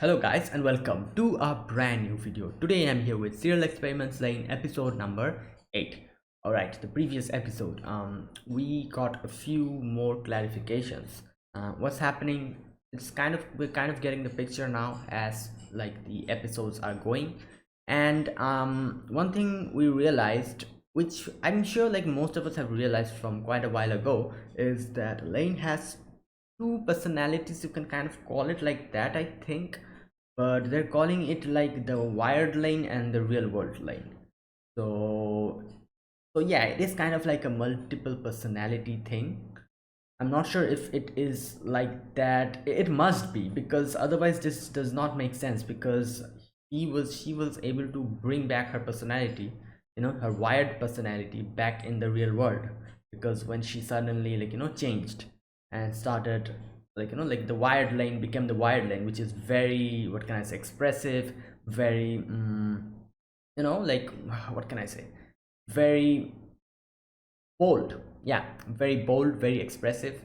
Hello guys and welcome to a brand new video. Today I'm here with Serial Experiments Lain episode number 8. Alright, the previous episode we got a few more clarifications. What's happening, we're kind of getting the picture now as like the episodes are going. And one thing we realized, which I'm sure like most of us have realized from quite a while ago, is that Lain has two personalities. You can kind of call it like that, I think, but they're calling it like the wired Lain and the real world Lain. So so yeah, it is kind of like a multiple personality thing. I'm not sure if it is like that. It must be, because otherwise this does not make sense, because she was able to bring back her personality, her wired personality back in the real world. Because when she suddenly changed and started, like the wired Lain became the wired Lain, which is very, what can I say, expressive, very like, what can I say, very bold. Yeah, very bold, very expressive,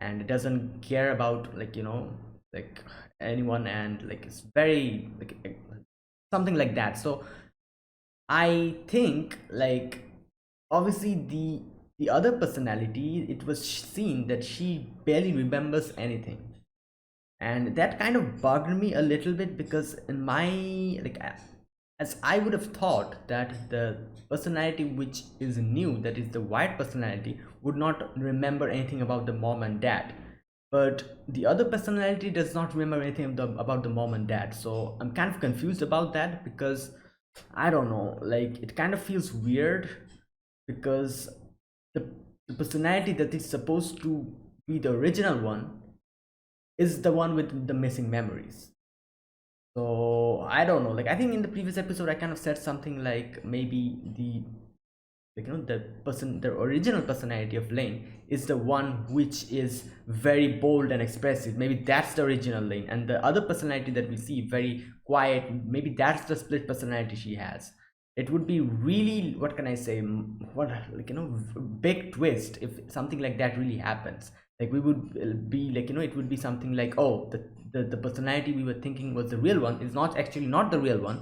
and it doesn't care about, like anyone, and like it's very like something like that. So I think, like, obviously the other personality, it was seen that she barely remembers anything, and that kind of bugged me a little bit, because in my, like, as I would have thought that the personality which is new, that is the white personality, would not remember anything about the mom and dad, but the other personality does not remember anything about the mom and dad. So I'm kind of confused about that, because I don't know, like, it kind of feels weird, because the, the personality that is supposed to be the original one is the one with the missing memories. So I don't know, like, I think in the previous episode I kind of said something like, maybe the, the original personality of Lain is the one which is very bold and expressive. Maybe that's the original Lain, and the other personality that we see, very quiet, maybe that's the split personality she has. It would be really, what can I say, what, big twist if something like that really happens. Like, we would be like, it would be something like, oh, the personality we were thinking was the real one is not actually not the real one.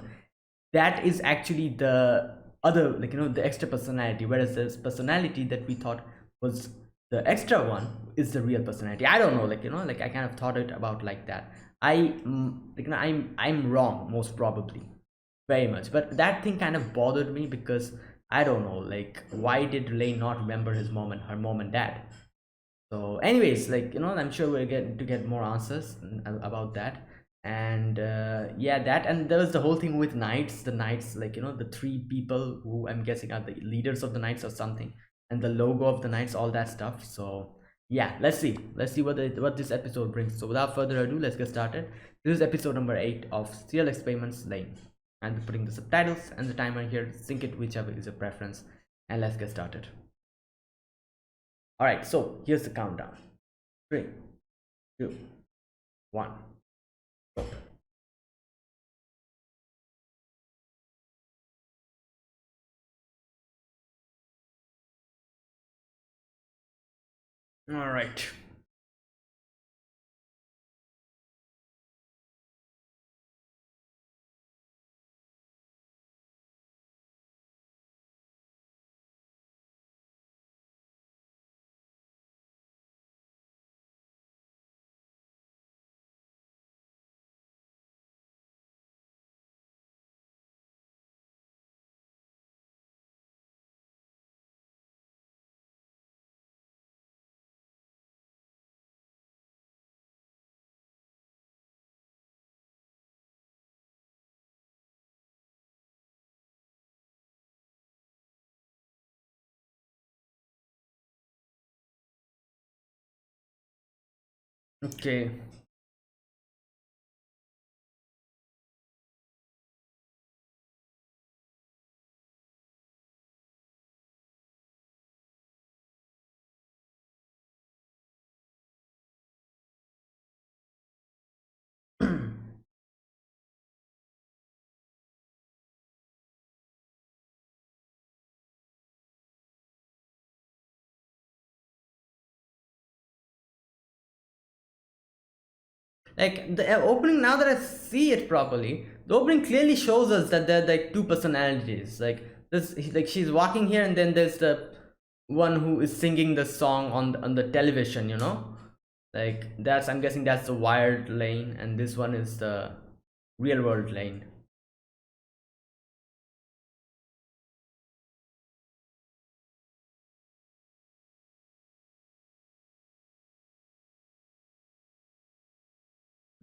That is actually the other, the extra personality, whereas this personality that we thought was the extra one is the real personality. I don't know, like I kind of thought it about like that. I'm wrong, most probably, very much, but that thing kind of bothered me, because I don't know, like, why did Lane not remember his mom and her mom and dad? So anyways, I'm sure we're getting to get more answers about that. And yeah, that, and there was the whole thing with knights, the knights, the three people who I'm guessing are the leaders of the knights or something, and the logo of the knights, all that stuff. So yeah, let's see what this episode brings. So without further ado, let's get started. This is episode number 8 of Serial Experiments Lane. And putting the subtitles and the timer here, sync it whichever is your preference, and let's get started. All right, so here's the countdown. 3, 2, 1. All right. Okay. Like the opening, now that I see it properly, the opening clearly shows us that there are like two personalities. Like this, like she's walking here, and then there's the one who is singing the song on the television. You know, like that's, I'm guessing that's the wired Lane, and this one is the real world Lane.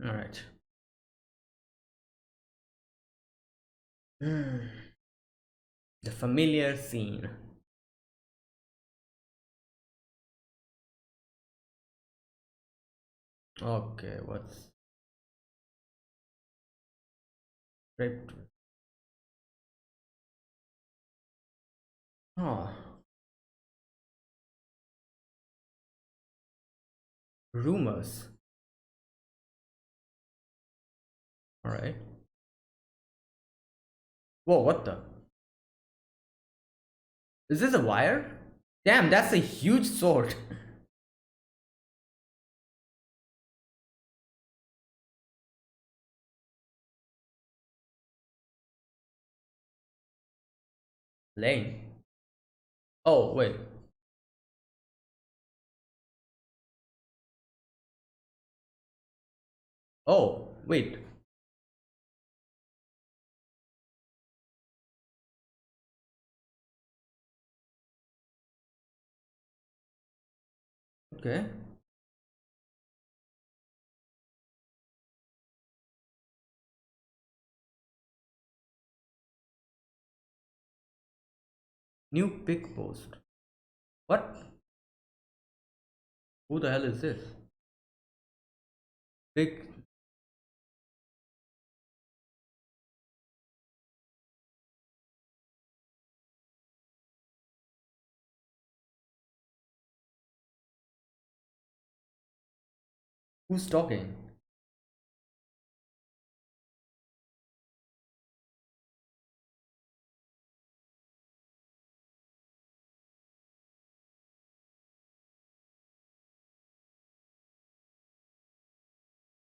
All right. Hmm. The familiar scene. Okay, what's raped? Oh, rumors. All right. Whoa, what the? Is this a wire? Damn, that's a huge sword. Lane. Oh, wait. Oh, wait. Okay. New pick post. What? Who the hell is this? Pick. Who's talking?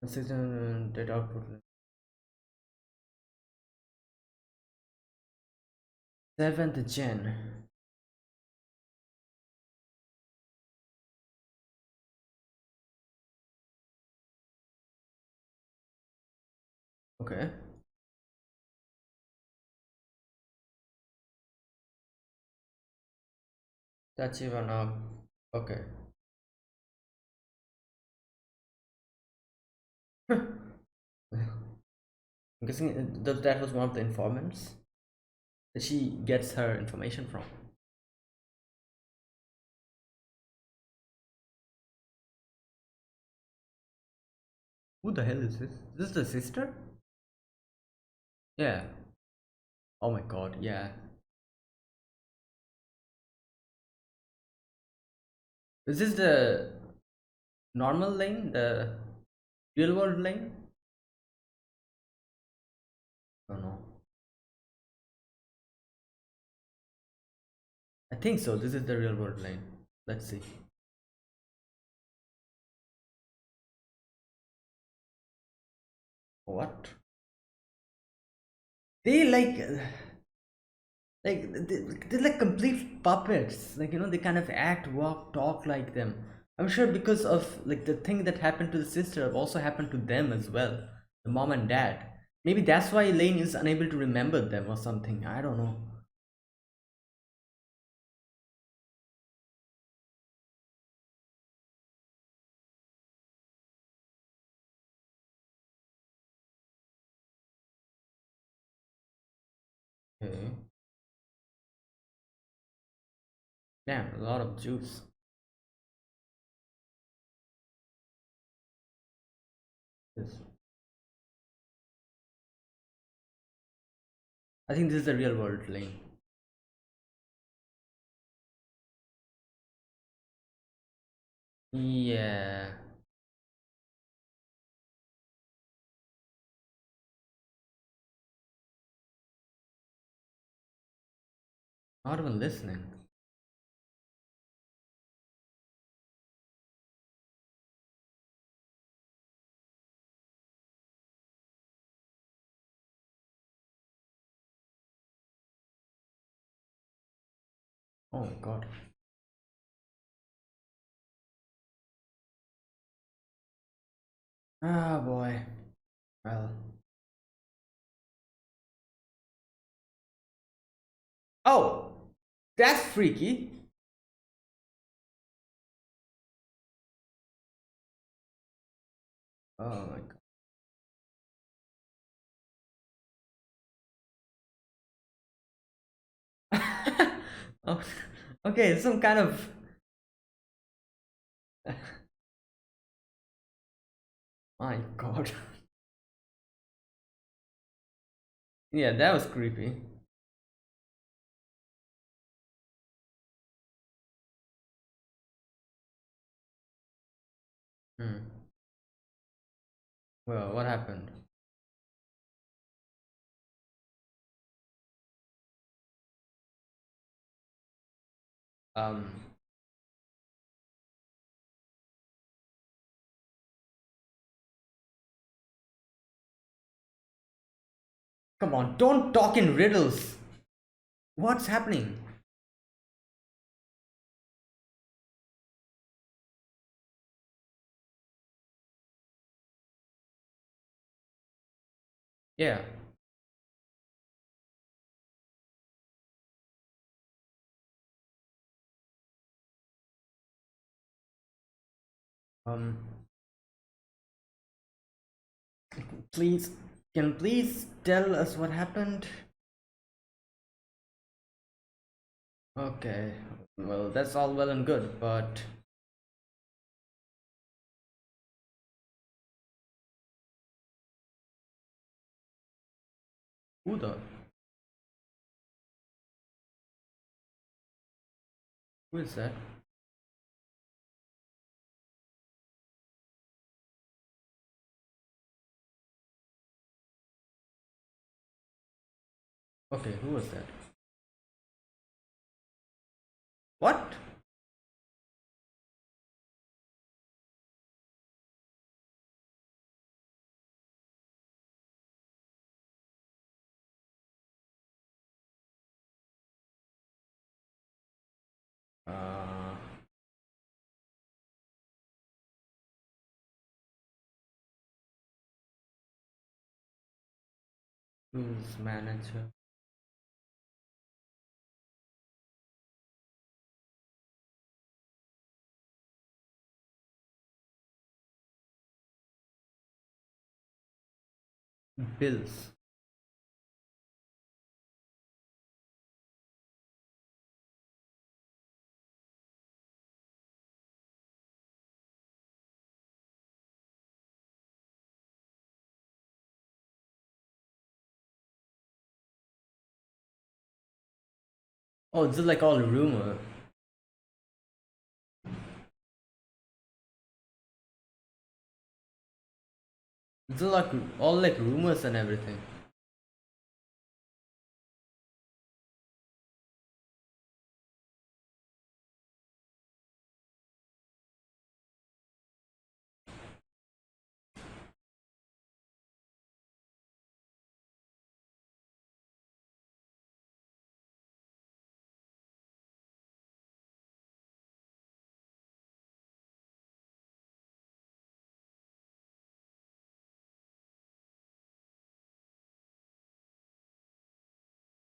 Consistent data output. Seventh gen. Okay. That's even up. Okay. I'm guessing that was one of the informants that she gets her information from. Who the hell is this? Is this the sister? Yeah. Oh my god, yeah. Is this the normal Lane? The real world Lane? Oh no. I think so. This is the real world Lane. Let's see. What? They they're like complete puppets. Like, they kind of act, walk, talk like them. I'm sure because of like the thing that happened to the sister also happened to them as well. The mom and dad. Maybe that's why Lane is unable to remember them or something. I don't know. Okay. Damn, a lot of juice. Yes. I think this is the real world Lane. Yeah. Not even listening. Oh my god. Ah boy. Well. Oh, that's freaky. Oh my god. Oh, okay, some kind of. My god. Yeah, that was creepy. Hmm. Well, what happened? Um, Come on, don't talk in riddles. What's happening? Yeah. Um, please, please tell us what happened? Okay. Well, that's all well and good, but who the? Who is that? Okay, who was that? What? Uh, who's manager? Bills. Oh, this is like all rumor. This is like all like rumors and everything.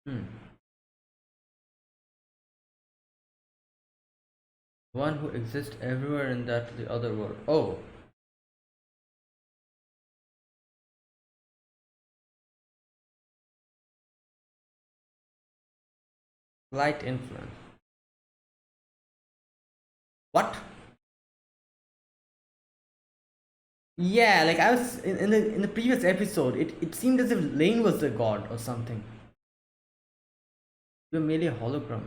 Hmm. One who exists everywhere in that the other world. Oh, light influence. What? Yeah, like I was in the previous episode, it seemed as if Lane was the god or something. You're merely a hologram.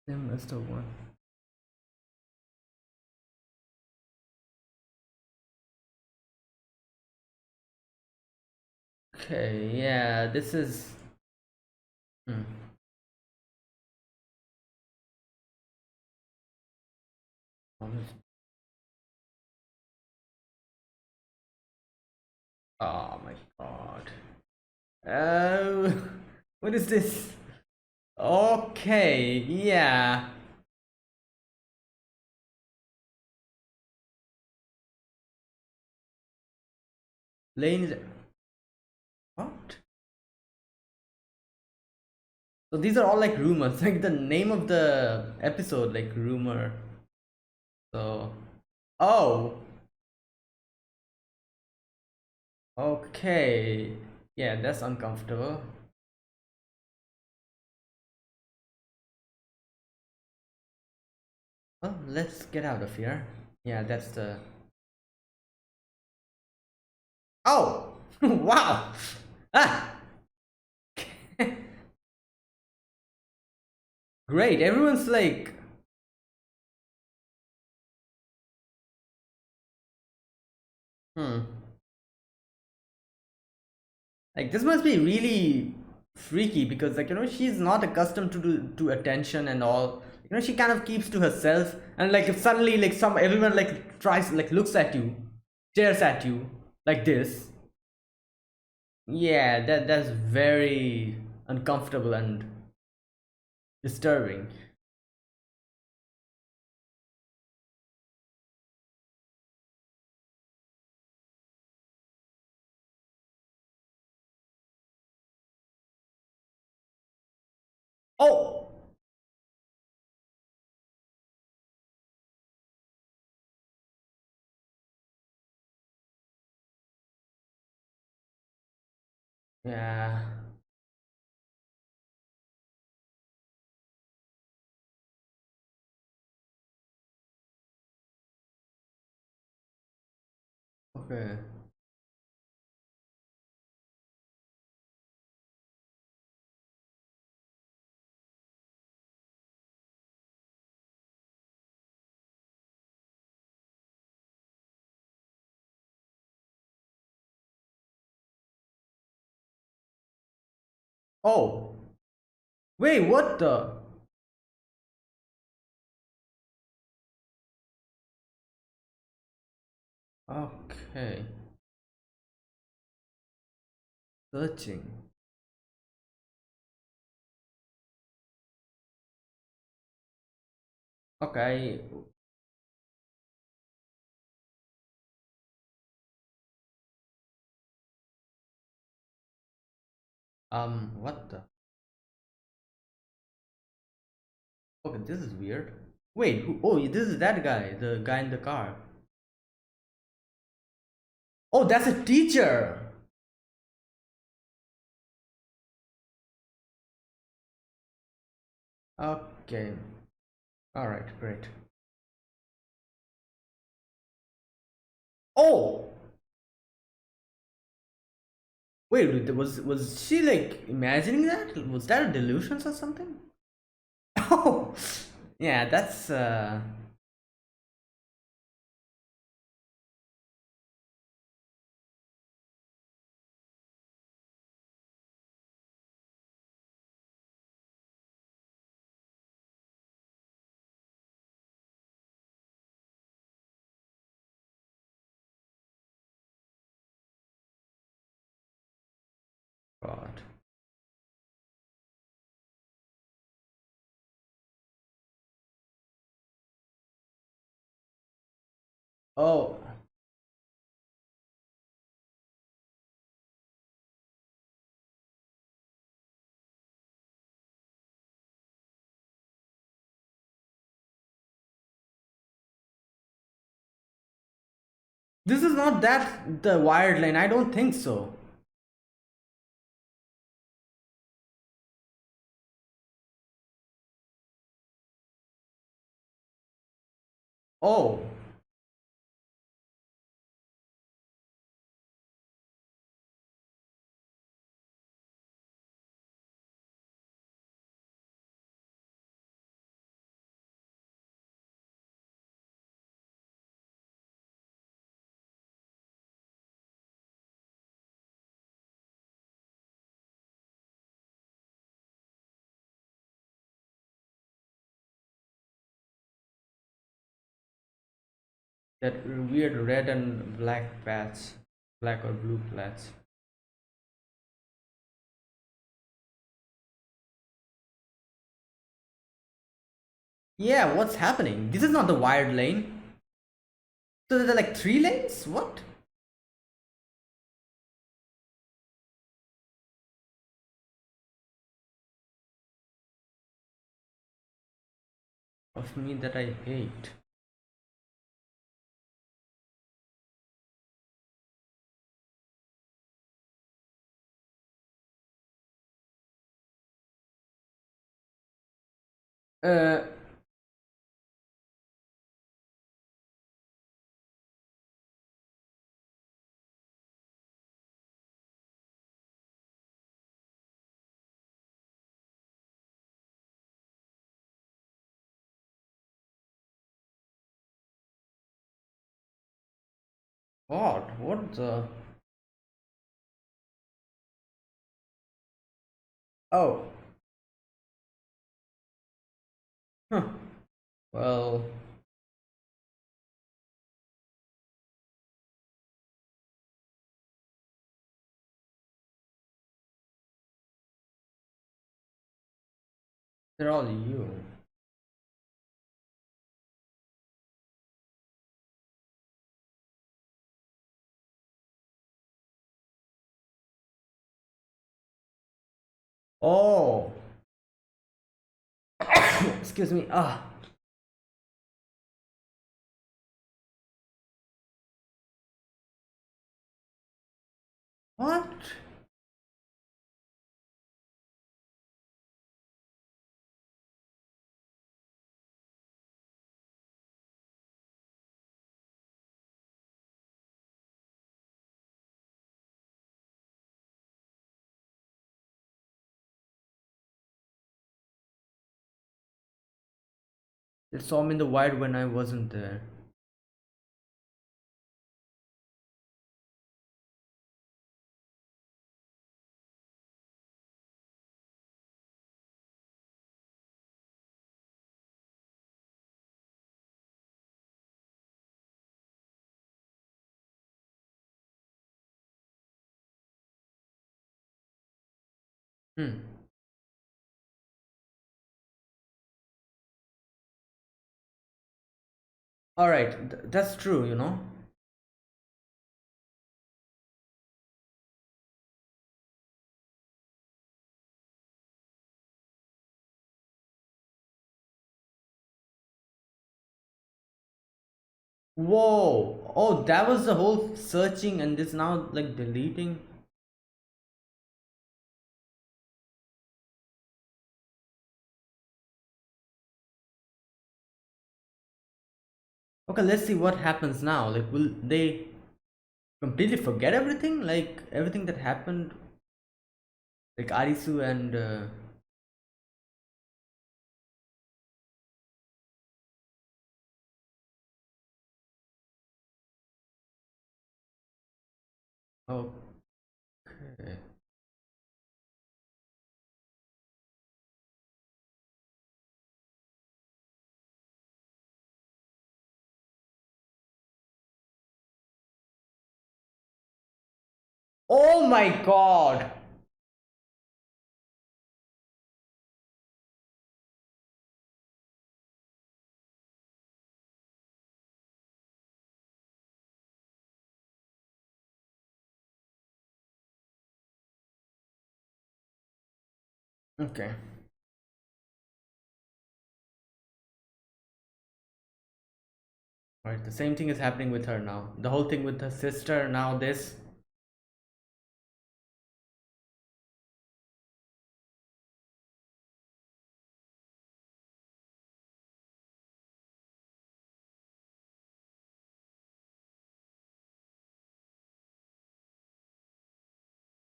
They must have won. Okay, yeah, this is. Hmm. Oh my god. Oh, what is this? Okay, yeah. Lane is. What? So these are all like rumors, like the name of the episode, like rumor. So, oh, okay. Yeah, that's uncomfortable. Well, let's get out of here. Yeah, that's the. Oh! Wow! Ah! Great, everyone's like. Hmm. Like, this must be really freaky because, like, she's not accustomed to attention and all. She kind of keeps to herself, and like, if suddenly, like, everyone, like, tries, like, looks at you, stares at you, like this. Yeah, that's very uncomfortable and disturbing. Oh! Yeah. Okay. Oh! Wait, what the? Okay. Searching. Okay. What the? Okay, this is weird. Wait, who? Oh, this is that guy, the guy in the car. Oh, that's a teacher. Okay. All right, great. Oh, wait, was she like imagining that? Was that a delusions or something? Oh, yeah, that's God. Oh, this is not that the wired line. I don't think so. Oh, That weird red and black patch, black or blue patch. Yeah, what's happening? This is not the wired lane. So there are like three lanes? What? Of me that I hate. Uh, what? What the? Oh, huh. Well, they're all you. Oh, excuse me. Ah, what? They saw me in the wild when I wasn't there. Hmm. All right, that's true. You know. Whoa! Oh, that was the whole searching, and this now like deleting. Okay, let's see what happens now. Like, will they completely forget everything? Like everything that happened, like Arisu and okay. Oh my god! Okay. Right, the same thing is happening with her now. The whole thing with her sister, now this.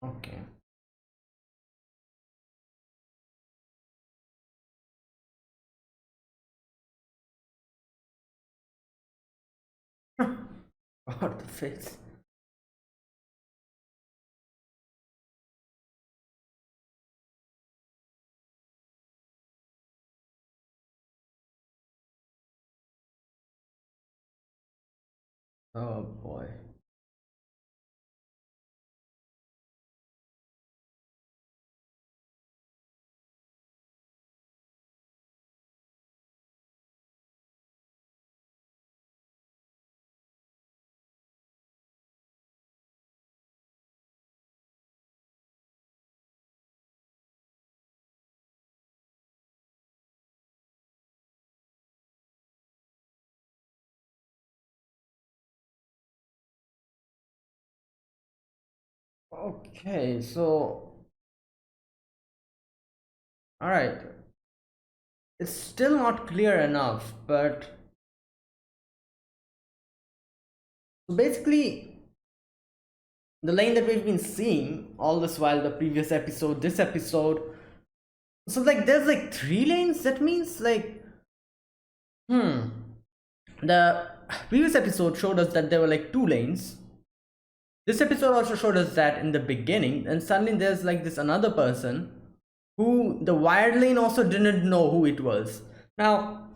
Okay. What the face? Oh boy. Okay, so all right, it's still not clear enough, but so basically the lane that we've been seeing all this while, the previous episode, this episode, so like there's like three lanes. That means like, hmm, the previous episode showed us that there were like two lanes. This episode also showed us that in the beginning, and suddenly there's like this another person who the wired lane also didn't know who it was. Now,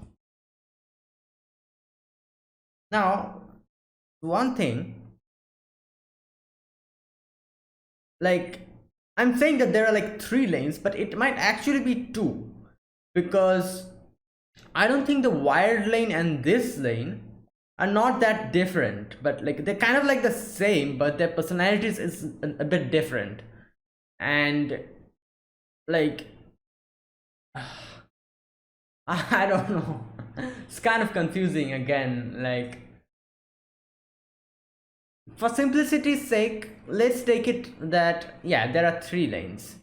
now, one thing, like, I'm saying that there are like three lanes, but it might actually be two, because I don't think the wired lane and this lane are not that different, but like they're kind of like the same, but their personalities is a bit different. And like I don't know. It's kind of confusing again. Like, for simplicity's sake, let's take it that, yeah, there are three lanes.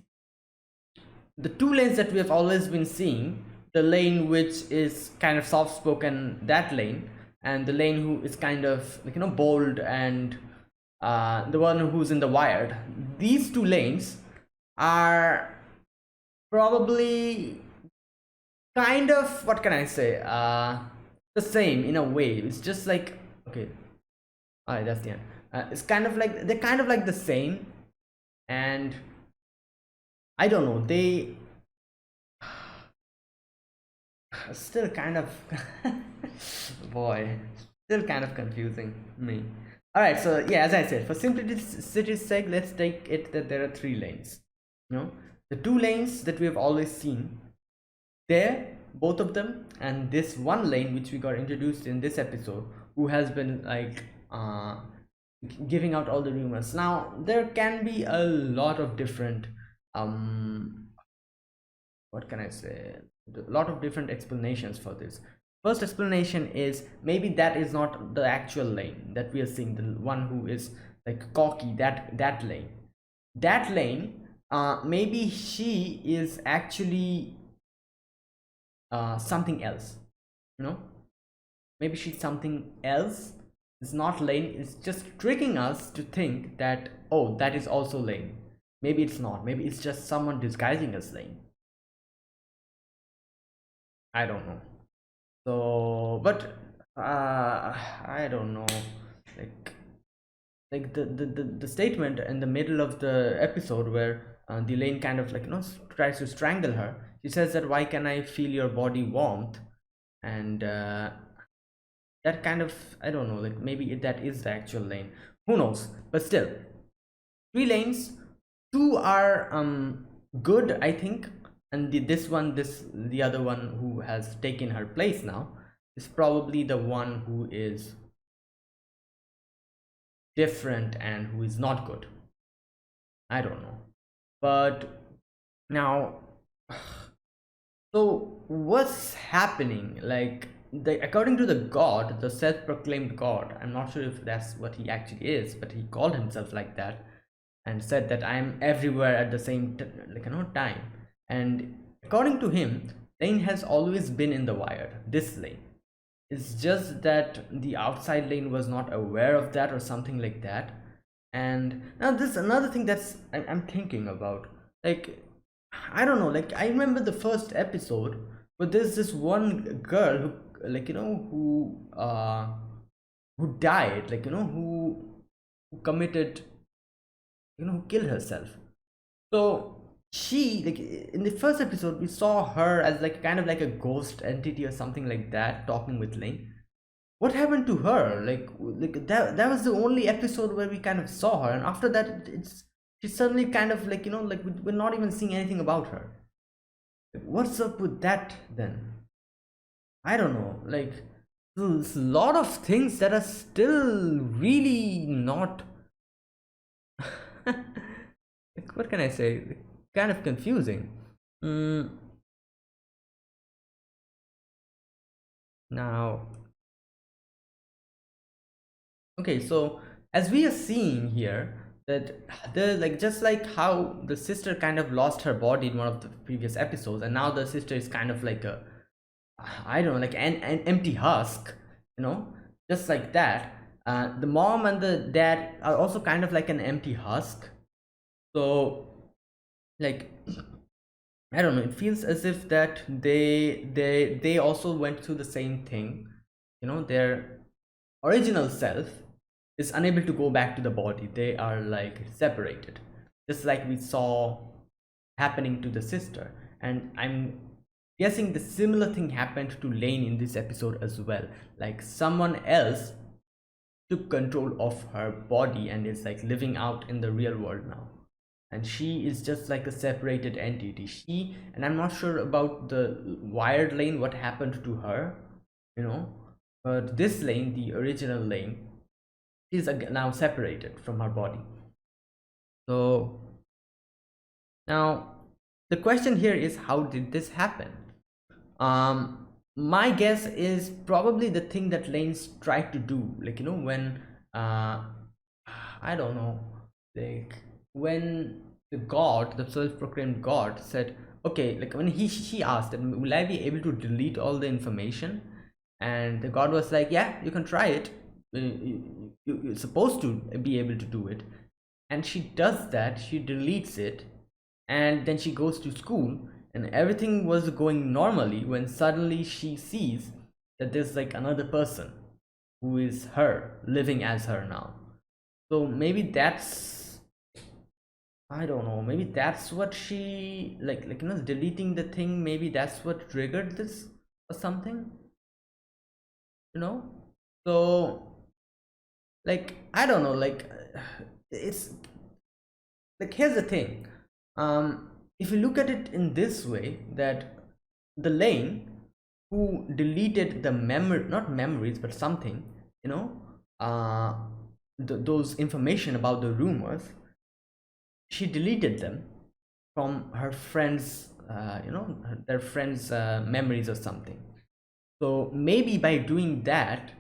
The two lanes that we have always been seeing, the lane which is kind of soft spoken, that lane, and the lane who is kind of like, bold, and the one who's in the wired. These two lanes are probably kind of, what can I say, the same in a way. It's just like, okay, all right, that's the end. It's kind of like, they're kind of like the same, and I don't know, they still kind of boy, still kind of confusing me. All right, so yeah, as I said, for simplicity's sake, let's take it that there are three lanes. You know, the two lanes that we have always seen, there, both of them, and this one lane which we got introduced in this episode, who has been like giving out all the rumors. Now there can be a lot of different what can I say, a lot of different explanations for this. First explanation is maybe that is not the actual lane that we are seeing, the one who is like cocky, that lane, that lane, maybe she is actually something else, you know, maybe she's something else. It's not Lain, it's just tricking us to think that, oh, that is also Lain. Maybe it's not, maybe it's just someone disguising as Lain. I don't know. So but I don't know, like the statement in the middle of the episode where the Lane kind of like, tries to strangle her. She says that, why can I feel your body warmth? And that kind of, I don't know, like maybe that is the actual lane, who knows, but still, three lanes, two are good, I think, and the other one who has taken her place now is probably the one who is different and who is not good. I don't know, but now, so what's happening, like, according to the god, the self-proclaimed god, I'm not sure if that's what he actually is, but he called himself like that and said that I am everywhere at the same time. And according to him, Lane has always been in the wired, this lane. It's just that the outside lane was not aware of that or something like that. And now this is another thing that's I'm thinking about. Like, I don't know, like I remember the first episode, but there's this one girl who, like, who died, like, who committed, who killed herself. So she, like, in the first episode we saw her as like kind of like a ghost entity or something like that, talking with Lane. what happened to her? Like that was the only episode where we kind of saw her, and after that, it's she's suddenly kind of like, like we're not even seeing anything about her. Like, what's up with that then? I don't know. Like, there's a lot of things that are still really not. Like, what can I say? Kind of confusing. Mm, now, okay, so as we are seeing here, that the like just like how the sister kind of lost her body in one of the previous episodes, and now the sister is kind of like a, I don't know, like an empty husk, you know, just like that. The mom and the dad are also kind of like an empty husk. So, like, I don't know, it feels as if that they also went through the same thing. Their original self is unable to go back to the body. They are like separated, just like we saw happening to the sister. And I'm guessing the similar thing happened to Lain in this episode as well. Like someone else took control of her body and is like living out in the real world now, and she is just like a separated entity. She and I'm not sure about the wired Lain, what happened to her, you know but this Lain, the original Lain, is now separated from her body. So now the question here is, how did this happen? My guess is probably the thing that Lane's tried to do, like, when uh I don't know, like when the god, the self-proclaimed god, said, okay, like when he asked, will I be able to delete all the information? And the god was like, yeah, you can try it. You're supposed to be able to do it. And she does that, she deletes it, and then she goes to school, and everything was going normally when suddenly she sees that there's like another person who is her, living as her now. So maybe that's, I don't know, maybe that's what she like deleting the thing, maybe that's what triggered this or something, you know so like I don't know, like it's like, here's the thing. If you look at it in this way, that the Lane who deleted the memory, not memories but something, you know uh those information about the rumors, she deleted them from her friends, their friends memories or something. So maybe by doing that,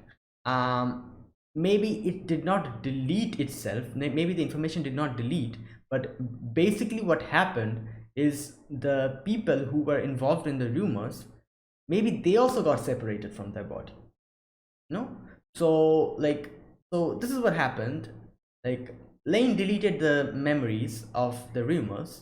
um, maybe it did not delete itself. Maybe the information did not delete, but basically what happened is the people who were involved in the rumors, maybe they also got separated from their body. No, so like, so this is what happened. Like, Lane deleted the memories of the rumors,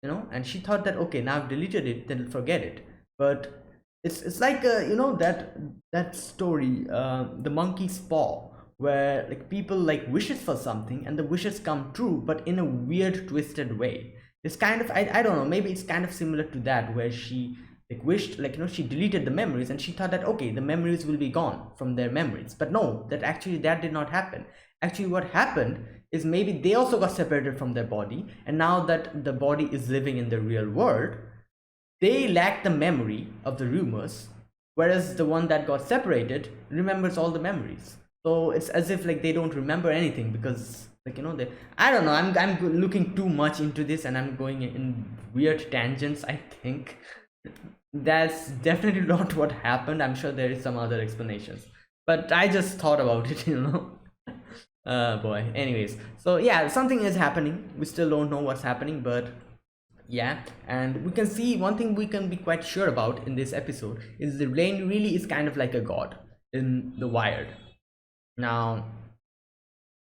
and she thought that, okay, now I've deleted it, then forget it. But it's like, that story, the monkey's paw, where like people like wishes for something and the wishes come true, but in a weird twisted way. It's kind of, I don't know, maybe it's kind of similar to that, where she like wished, like, she deleted the memories and she thought that, okay, the memories will be gone from their memories. But no, that actually that did not happen. Actually what happened is, maybe they also got separated from their body, and now that the body is living in the real world, they lack the memory of the rumors, whereas the one that got separated remembers all the memories. So it's as if like they don't remember anything, because like, they, I don't know, I'm looking too much into this and I'm going in weird tangents, I think. That's definitely not what happened. I'm sure there is some other explanations, but I just thought about it, boy, anyways, so yeah, something is happening. We still don't know what's happening, but yeah. And we can see one thing we can be quite sure about in this episode is the Blaine really is kind of like a god in the Wired. Now,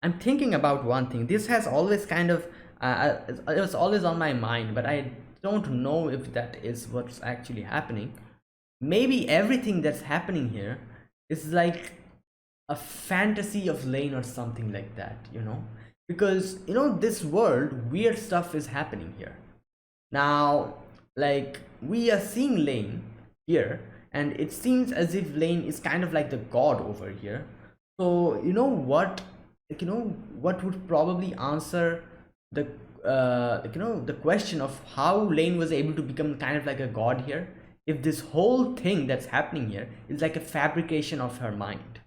I'm thinking about one thing. This has always kind of, it was always on my mind, but I don't know if that is what's actually happening. Maybe everything that's happening here is like a fantasy of Lane or something like that, because this world, weird stuff is happening here now. Like, we are seeing Lane here, and it seems as if Lain is kind of like the god over here. So you know what, like you know what would probably answer the like you know the question of how Lain was able to become kind of like a god here, if this whole thing that's happening here is like a fabrication of her mind.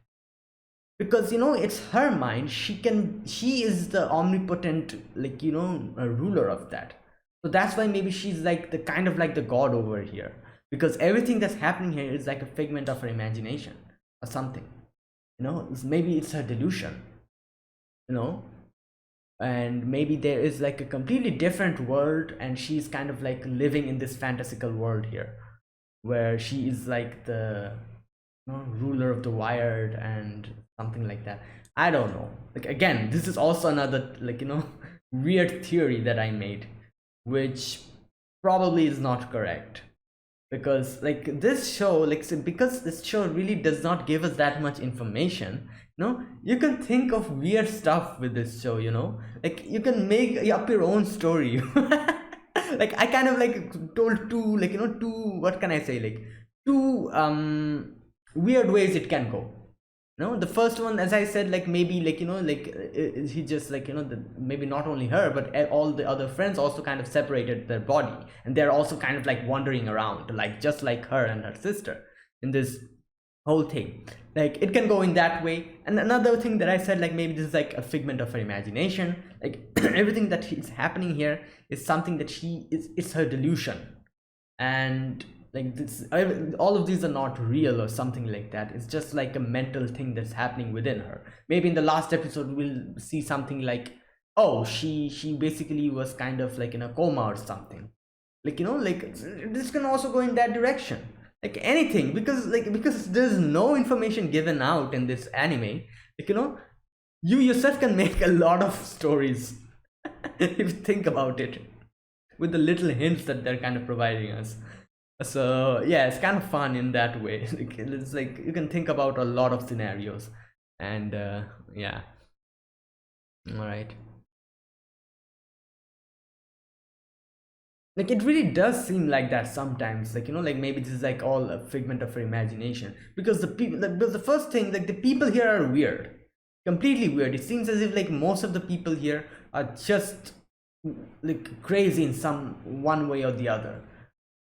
Because you know it's her mind, she is the omnipotent, like you know, a ruler of that. So that's why maybe she's like the kind of like the god over here, because everything that's happening here is like a figment of her imagination or something, you know. Maybe it's her delusion, you know. And maybe there is like a completely different world and she's kind of like living in this fantastical world here, where she is like the, you know, ruler of the wired and something like that. I don't know, like again, this is also another, like you know, weird theory that I made, which probably is not correct. Because like this show, like because this show really does not give us that much information, you know, you can think of weird stuff with this show, you know, like you can make up your own story. Like I kind of like told two, like you know, two, what can I say, like two weird ways it can go. No, the first one, as I said, like maybe like you know, like he just like you know, maybe not only her but all the other friends also kind of separated their body, and they're also kind of like wandering around, like just like her and her sister in this whole thing. Like it can go in that way. And another thing that I said, like maybe this is like a figment of her imagination, like everything that is happening here is something that she is, it's her delusion. And like this, all of these are not real or something like that. It's just like a mental thing that's happening within her. Maybe in the last episode we'll see something like, oh, she basically was kind of like in a coma or something, like you know, like this can also go in that direction, like anything. Because like because there's no information given out in this anime, like you know, you yourself can make a lot of stories if you think about it, with the little hints that they're kind of providing us. So yeah, it's kind of fun in that way. Like, it's like you can think about a lot of scenarios. And yeah, all right. Like it really does seem like that sometimes, like you know, like maybe this is like all a figment of her imagination, because the people, like, because the first thing, like the people here are weird, completely weird. It seems as if like most of the people here are just like crazy in some one way or the other.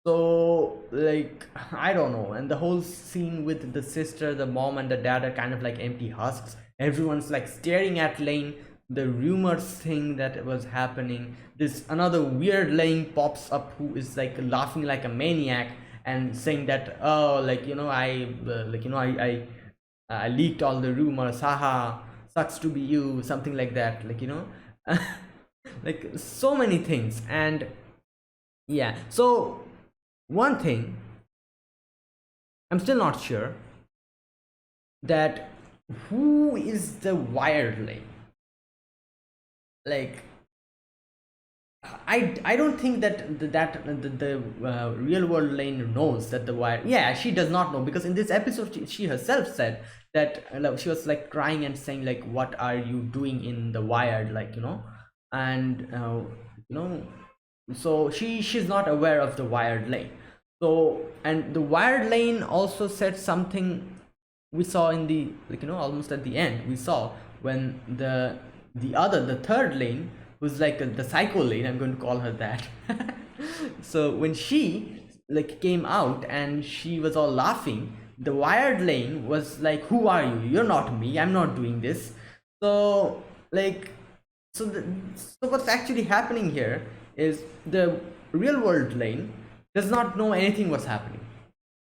So like I don't know. And the whole scene with the sister, the mom and the dad are kind of like empty husks. Everyone's like staring at Lane. The rumors thing that was happening, this another weird Lane pops up who is like laughing like a maniac and saying that, oh, like you know, I like you know, I leaked all the rumors, haha, sucks to be you, something like that, like you know. Like so many things. And yeah, so one thing I'm still not sure, that who is the wired Lane. Like I don't think that the real world Lane knows that the wire. Yeah, she does not know, because in this episode she herself said that she was like crying and saying like, what are you doing in the wired, like you know. And you know, so she's not aware of the wired Lane. So, and the wired Lane also said something we saw in the, like you know, almost at the end we saw when the third Lane, who's like the psycho Lane, I'm going to call her that. So when she like came out and she was all laughing, the wired Lane was like, who are you, you're not me, I'm not doing this. So like, so what's actually happening here is the real world Lane does not know anything what's happening,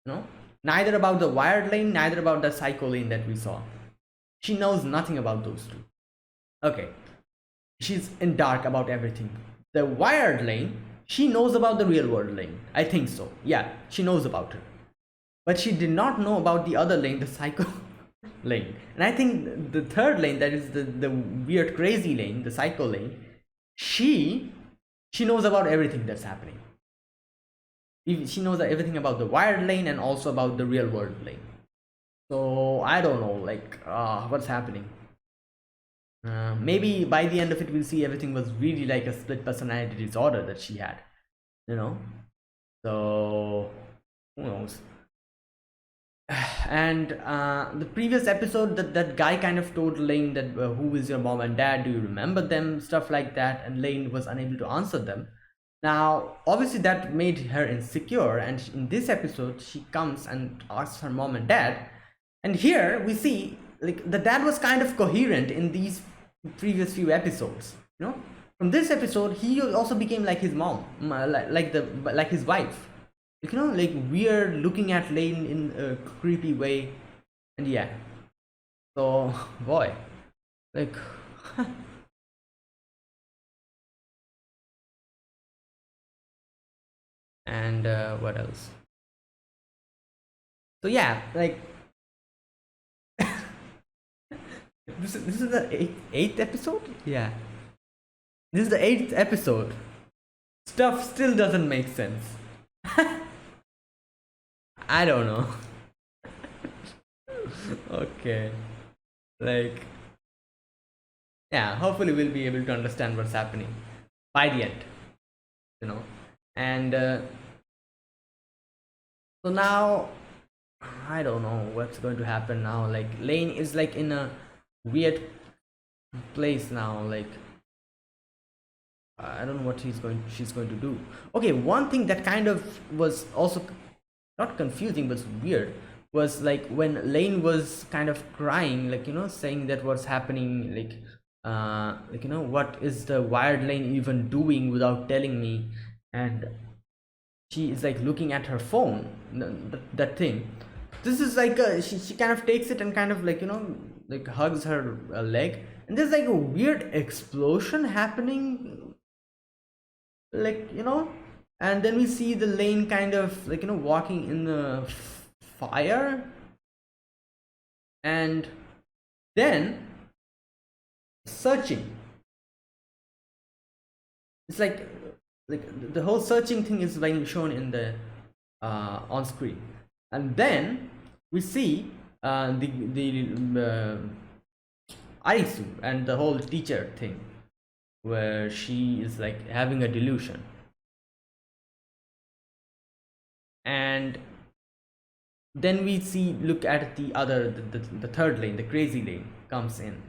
you know, neither about the wired Lane, neither about the psycho Lane that we saw. She knows nothing about those two. Okay, she's in dark about everything. The wired Lane, she knows about the real world Lane, I think so. Yeah, she knows about her, but she did not know about the other Lane, the psycho Lane. And I think the third Lane, that is the weird crazy Lane, the psycho Lane, she knows about everything that's happening. She knows everything about the wired Lane and also about the real world Lane. So I don't know, like what's happening. Maybe by the end of it we'll see everything was really like a split personality disorder that she had, you know. So who knows. And the previous episode, that guy kind of told Lane that who is your mom and dad, do you remember them, stuff like that, and Lane was unable to answer them. Now obviously that made her insecure, and in this episode she comes and asks her mom and dad. And here we see like the dad was kind of coherent in these previous few episodes, you know. From this episode he also became like his mom, like his wife, like, you know, like weird looking at Lane in a creepy way. And yeah, so boy, like and what else? So yeah, like this is the eighth episode. Yeah, this is the eighth episode. Stuff still doesn't make sense. I don't know. Okay, like yeah, hopefully we'll be able to understand what's happening by the end, you know. And so now I don't know what's going to happen now. Like Lane is like in a weird place now. Like I don't know what she's going to do. Okay, one thing that kind of was also not confusing but weird was like when Lane was kind of crying, like, you know, saying that what's happening, like, you know, what is the wired Lane even doing without telling me. And she is like looking at her phone, that thing. This is like she kind of takes it and kind of like, you know, like hugs her leg, and there's like a weird explosion happening, like, you know. And then we see the Lane kind of like, you know, walking in the fire. And then searching, it's like the whole searching thing is being shown in the on screen. And then we see the Arisu and the whole teacher thing, where she is like having a delusion. And then we see, look at the other, the third Lane, the crazy Lane comes in.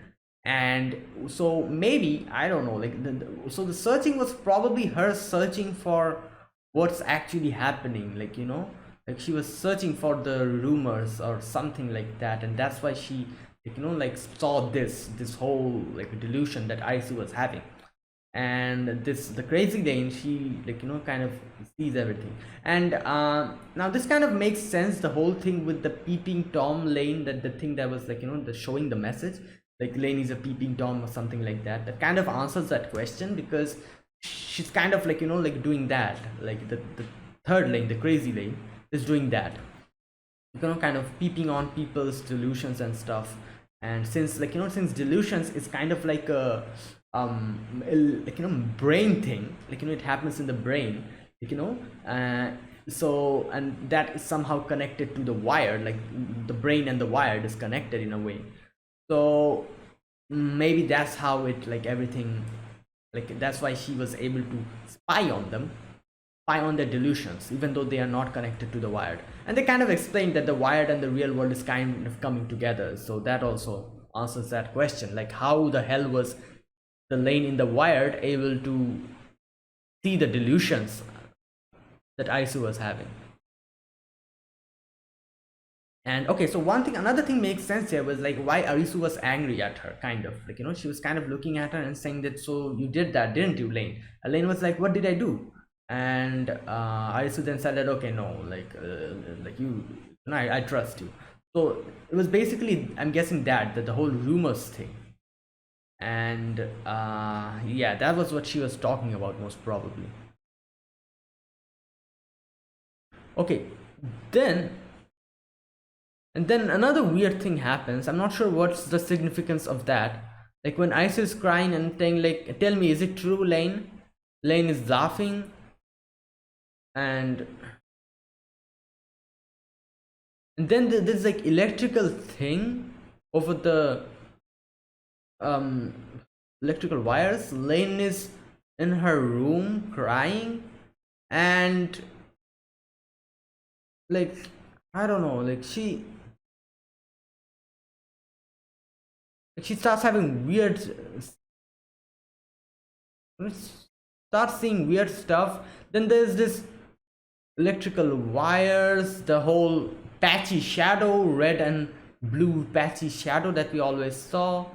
And so maybe I don't know, like so the searching was probably her searching for what's actually happening, like, you know, like she was searching for the rumors or something like that. And that's why she, like, you know, like saw this whole like delusion that Aisu was having. And this, the crazy Lane, she, like, you know, kind of sees everything. And now this kind of makes sense, the whole thing with the peeping Tom Lane, that the thing that was like, you know, the showing the message, like Lane is a peeping Tom or something like that. That kind of answers that question, because she's kind of like, you know, like doing that, like the third Lane, the crazy Lane, is doing that, you know, kind of peeping on people's delusions and stuff. And since, like, you know, since delusions is kind of like a like, you know, brain thing, like, you know, it happens in the brain, like, you know, so, and that is somehow connected to the wired, like the brain and the wired is connected in a way. So maybe that's how it, like, everything, like that's why she was able to spy on them, spy on their delusions, even though they are not connected to the wired. And they kind of explained that the wired and the real world is kind of coming together, so that also answers that question, like how the hell was the Lane in the wired able to see the delusions that Aisu was having. And okay, so one thing, another thing makes sense here was like why Arisu was angry at her, kind of like, you know, she was kind of looking at her and saying that, so you did that, didn't you, Lane? And Lane was like, what did I do? And Arisu then said that, okay, no, like you, no, I trust you. So it was basically, I'm guessing that the whole rumors thing. And yeah, that was what she was talking about most probably. Okay, then, and then another weird thing happens. I'm not sure what's the significance of that. Like when Ice is crying and saying like, tell me, is it true, Lane? Lane is laughing. And then there's like electrical thing over the electrical wires. Lane is in her room crying, and like I don't know, like she starts having weird, starts seeing weird stuff. Then there's this electrical wires, the whole patchy shadow, red and blue patchy shadow that we always saw.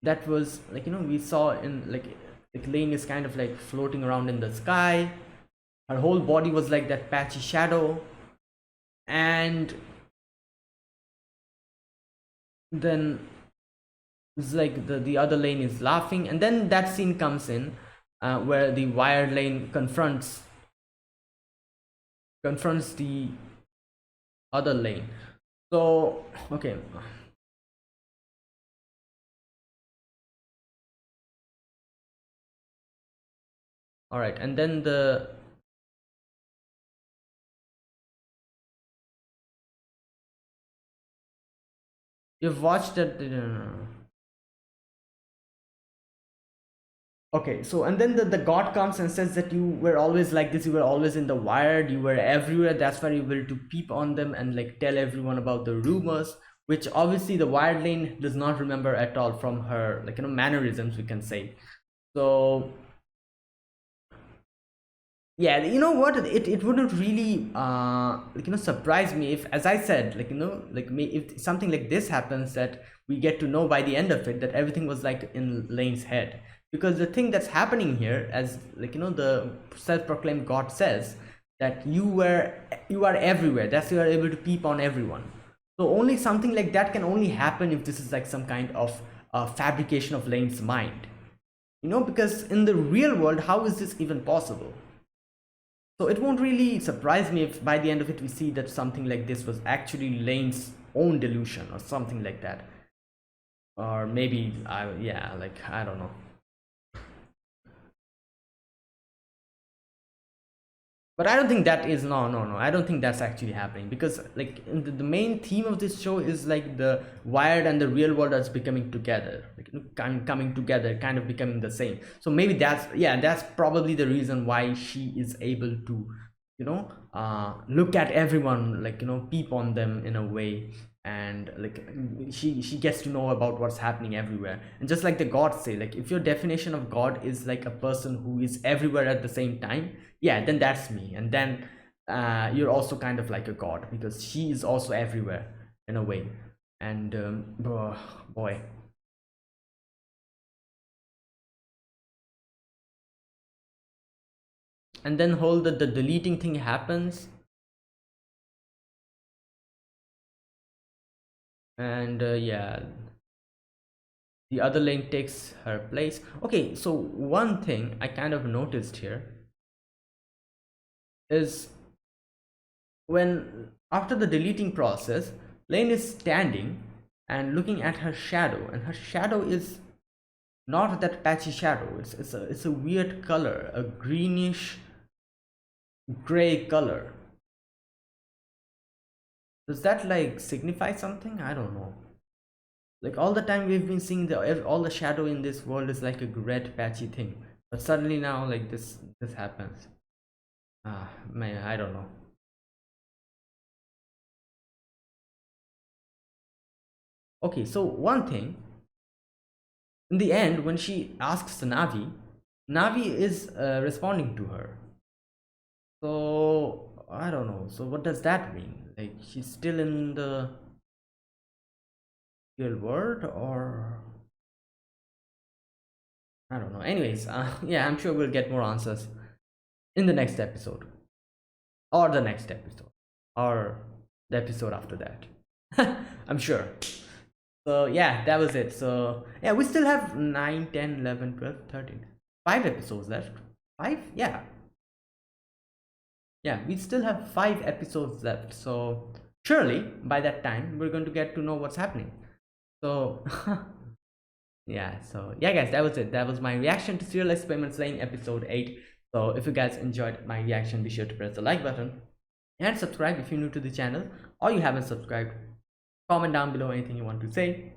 That was like, we saw in like Lain is kind of like floating around in the sky. Her whole body was like that patchy shadow. And then it's like the other Lain is laughing, and then that scene comes in, where the wired Lain confronts the other Lain. So okay. All right, and then the you've watched it. Okay, so and then the god comes and says that you were always like this, you were always in the wired, you were everywhere, that's why you were able to peep on them and like tell everyone about the rumors, which obviously the wired Lane does not remember at all from her, like, mannerisms, we can say. So yeah, you know what, it wouldn't really like, surprise me if, as I said, like, like me, if something like this happens, that we get to know by the end of it that everything was like in Lane's head. Because the thing that's happening here, as like, the self-proclaimed god says, that you are everywhere, that's you are able to peep on everyone. So only something like that can only happen if this is like some kind of fabrication of Lane's mind, because in the real world, how is this even possible? So it won't really surprise me if by the end of it we see that something like this was actually Lane's own delusion or something like that. Or maybe, yeah, like, I don't know. But I don't think that is, no, no, no, I don't think that's actually happening, because like the main theme of this show is like the wired and the real world is becoming together, like, coming together, kind of becoming the same. So maybe that's, yeah, that's probably the reason why she is able to, look at everyone, like, peep on them in a way. And like she gets to know about what's happening everywhere. And just like the gods say, like, if your definition of god is like a person who is everywhere at the same time, yeah, then that's me. And then you're also kind of like a god, because she is also everywhere in a way. And boy. And then whole the deleting thing happens. And yeah, the other Lane takes her place. Okay, so one thing I kind of noticed here is, when after the deleting process, Lane is standing and looking at her shadow, and her shadow is not that patchy shadow. It's a weird color, a greenish gray color. Does that like signify something? I don't know. Like all the time we've been seeing all the shadow in this world is like a red patchy thing, but suddenly now like this happens. Ah, man, I don't know. Okay, so one thing, in the end, when she asks Navi, Navi is responding to her. So I don't know. So what does that mean? Like she's still in the real world, or I don't know. Anyways, yeah, I'm sure we'll get more answers in the next episode, or the next episode, or the episode after that. I'm sure. So yeah, that was it. So yeah, we still have 9, 10, 11, 12, 13, 5 episodes left. 5? Yeah. Yeah, we still have 5 episodes left. So surely by that time we're going to get to know what's happening. So yeah, so yeah guys, that was it. That was my reaction to Serial Experiments Lain episode 8. So if you guys enjoyed my reaction, be sure to press the like button and subscribe if you're new to the channel, or you haven't subscribed. Comment down below anything you want to say,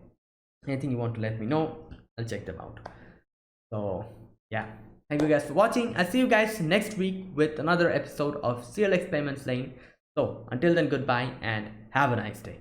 anything you want to let me know. I'll check them out. So yeah, thank you guys for watching. I'll see you guys next week with another episode of Serial Experiments Lain. So until then, goodbye and have a nice day.